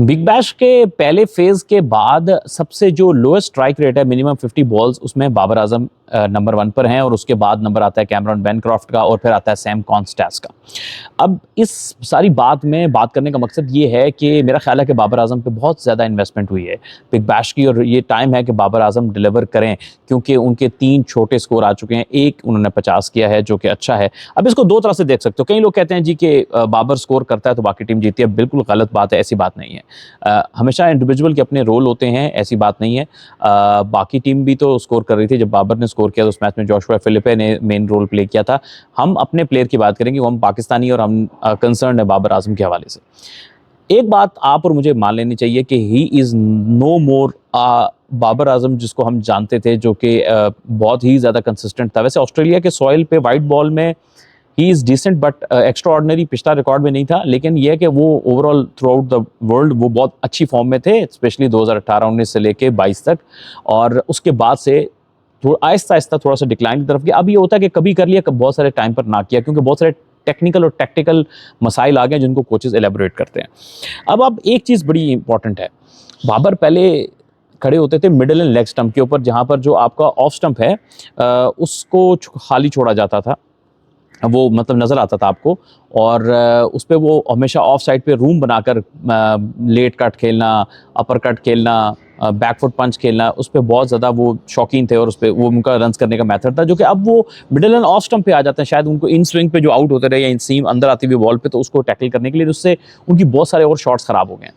Big bash के पहले phase के बाद सबसे जो लोएस्ट स्ट्राइक रेट है मिनिमम 50 बॉल्स, उसमें बाबर आजम नंबर 1 पर हैं और उसके बाद नंबर आता है कैमरॉन बेनक्रॉफ्ट का और फिर आता है सैम कॉन्स्टेंस का। अब इस सारी बात में बात करने का मकसद ये है कि मेरा ख्याल है कि बाबर आजम पे बहुत ज़्यादा इन्वेस्टमेंट हुई है बिग बैश की, और ये टाइम है कि बाबर आजम डिलीवर करें, क्योंकि उनके 3 छोटे स्कोर आ चुके हैं, एक उन्होंने 50 किया है जो कि अच्छा है। अब इसको 2 तरह से देख सकते हो। कई लोग कहते हैं जी कि बाबर स्कोर करता है तो बाकी टीम जीती है। बिल्कुल गलत बात है, ऐसी बात नहीं है। हमेशा इंडिविजुअल के अपने रोल होते हैं, ऐसी बात नहीं है। बाकी टीम भी तो स्कोर कर रही थी। जब बाबर ने स्कोर किया तो उस मैच में जोशुआ फिलिपे ने मेन रोल प्ले किया था। हम अपने प्लेयर की बात करेंगे, वो हम पाकिस्तानी और हम कंसर्न है बाबर आजम के हवाले से। एक बात आप और मुझे मान लेनी चाहिए कि ही इज़ नो मोर बाबर आजम जिसको हम जानते थे, जो कि बहुत ही ज़्यादा कंसिस्टेंट था। वैसे ऑस्ट्रेलिया के सॉइल पे वाइट बॉल में ही is decent but extraordinary पिछला रिकॉर्ड में नहीं था, लेकिन यह है कि वो overall throughout the world वो बहुत अच्छी फॉर्म में थे, स्पेशली 2018-19 से लेके 22 तक। और उसके बाद से आहिस्ता आहिस्ता थोड़ा सा डिक्लाइन की तरफ गया। अब ये होता है कि कभी कर लिया, बहुत सारे टाइम पर ना किया, क्योंकि बहुत सारे टेक्निकल और टैक्टिकल मसाइल आ गए जिनको कोचेज एलेबोरेट करते हैं। अब एक चीज़ बड़ी इंपॉर्टेंट है, बाबर पहले खड़े होते थे मिडिल एंड लेग स्टंप के ऊपर, जहाँ पर जो आपका ऑफ स्टंप है उसको खाली छोड़ा जाता था, वो मतलब नज़र आता था आपको, और उस पे वो हमेशा ऑफ साइड पे रूम बनाकर लेट कट खेलना, अपर कट खेलना, बैकफुट पंच खेलना, उस पे बहुत ज़्यादा वो शौकीन थे और उस पे वो उनका रन्स करने का मेथड था, जो कि अब वो मिडिल एंड ऑफ स्टंप पे आ जाते हैं। शायद उनको इन स्विंग पे जो आउट होते रहे या इन सीम अंदर आती हुई बॉल पे, तो उसको टैकल करने के लिए, उससे उनकी बहुत सारे और शॉट्स ख़राब हो गए हैं।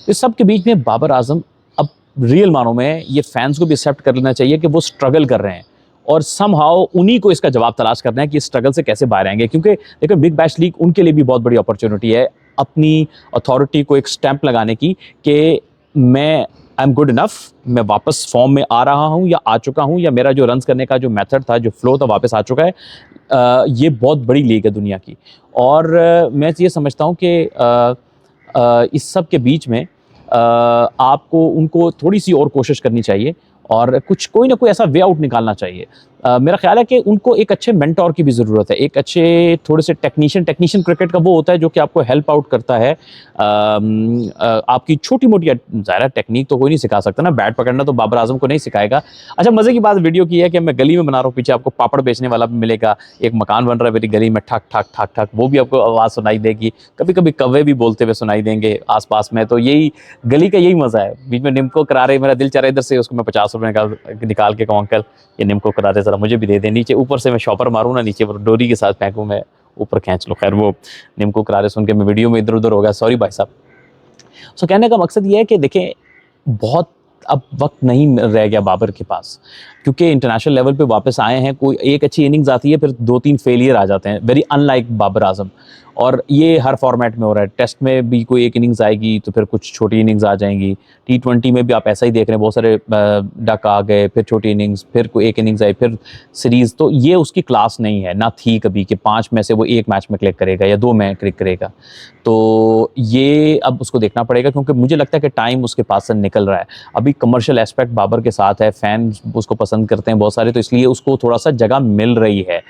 इस सब के बीच में बाबर आजम अब रियल मानों में ये फैंस को भी एक्सेप्ट कर लेना चाहिए कि वो स्ट्रगल कर रहे हैं, और समहाउ उन्हीं को इसका जवाब तलाश करना है कि इस स्ट्रगल से कैसे बाहर आएंगे। क्योंकि देखो, बिग बैश लीग उनके लिए भी बहुत बड़ी अपॉर्चुनिटी है अपनी अथॉरिटी को एक स्टैंप लगाने की कि मैं आई एम गुड इनफ, मैं वापस फॉर्म में आ रहा हूँ या आ चुका हूँ, या मेरा जो रन्स करने का जो मेथड था, जो फ्लो था, वापस आ चुका है। ये बहुत बड़ी लीग है दुनिया की, और मैं ये समझता हूँ कि इस सब के बीच में आपको उनको थोड़ी सी और कोशिश करनी चाहिए और कोई ना कोई ऐसा वे आउट निकालना चाहिए। मेरा ख्याल है कि उनको एक अच्छे मेंटोर की भी ज़रूरत है, एक अच्छे थोड़े से टेक्नीशियन क्रिकेट का वो होता है जो कि आपको हेल्प आउट करता है। आपकी छोटी मोटी ज़ाहिर टेक्निक तो कोई नहीं सिखा सकता ना, बैट पकड़ना तो बाबर आजम को नहीं सिखाएगा। अच्छा, मज़े की बात वीडियो की है कि मैं गली में बना रहा हूँ, पीछे आपको पापड़ बेचने वाला भी मिलेगा, एक मकान बन रहा है मेरी गली में, ठक ठक ठक ठक, वो भी आपको आवाज़ सुनाई देगी, कभी कभी कौवे भी बोलते हुए सुनाई देंगे आसपास में। तो यही गली का यही मज़ा है। बीच में निम्को करारे, मेरा दिल चाह रहा है इधर से उसको मैं 50 रुपये निकाल के कहूँ, अंकल ये निम्को करारे ज़रा मुझे भी दे दें, नीचे ऊपर से मैं शॉपर मारूँ ना, नीचे डोरी के साथ फेंकूँ, मैं ऊपर खींच लो। खैर, वो निम्को करारे सुन के मैं वीडियो में इधर उधर हो गया, सॉरी भाई साहब। सो कहने का मकसद ये है कि देखें, बहुत अब वक्त नहीं रह गया बाबर के पास, क्योंकि इंटरनेशनल लेवल पे वापस आए हैं। कोई एक अच्छी इनिंग्स आती है, फिर 2-3 फेलियर आ जाते हैं, वेरी अनलाइक बाबर आजम। और ये हर फॉर्मेट में हो रहा है। टेस्ट में भी कोई एक इनिंग्स आएगी तो फिर कुछ छोटी इनिंग्स आ जाएंगी, T20 में भी आप ऐसा ही देख रहे हैं, बहुत सारे डक आ गए, फिर छोटी इनिंग्स, फिर कोई एक इनिंग्स आई, फिर सीरीज़। तो ये उसकी क्लास नहीं है, ना थी कभी कि 5 में से वो 1 मैच में क्लिक करेगा या 2 में क्लिक करेगा। तो ये अब उसको देखना पड़ेगा, क्योंकि मुझे लगता है कि टाइम उसके पास से निकल रहा है। अभी कमर्शियल एस्पेक्ट बाबर के साथ है, फैंस उसको पसंद करते हैं बहुत सारे, तो इसलिए उसको थोड़ा सा जगह मिल रही है।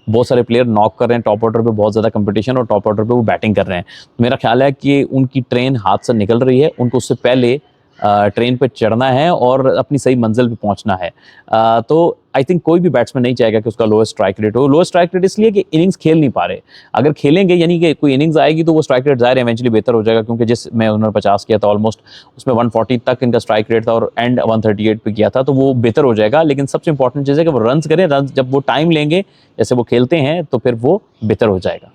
बहुत सारे प्लेयर नॉक कर रहे हैं, टॉप ऑर्डर पे बहुत ज़्यादा कंपटीशन, और टॉप ऑर्डर पे वो बैटिंग कर रहे हैं। मेरा ख्याल है कि उनकी ट्रेन हाथ से निकल रही है, उनको उससे पहले ट्रेन पे चढ़ना है और अपनी सही मंजिल पे पहुंचना है। तो आई थिंक कोई भी बैट्समैन नहीं चाहेगा कि उसका लोएस्ट स्ट्राइक रेट हो। लोएस्ट स्ट्राइक रेट इसलिए कि इनिंग्स खेल नहीं पा रहे। अगर खेलेंगे, यानी कि कोई इनिंग्स आएगी, तो वो स्ट्राइक रेट ज़ाहिर इवेंचुअली बेहतर हो जाएगा, क्योंकि जिस में उन्होंने 50 किया था ऑलमोस्ट, उसमें 140 तक इनका स्ट्राइक रेट था और एंड 138 पे किया था, तो वो बेहतर हो जाएगा। लेकिन सबसे इंपॉर्टेंट चीज़ है कि वो रन्स करें। रन जब वो टाइम लेंगे, जैसे वो खेलते हैं, तो फिर वो बेहतर हो जाएगा।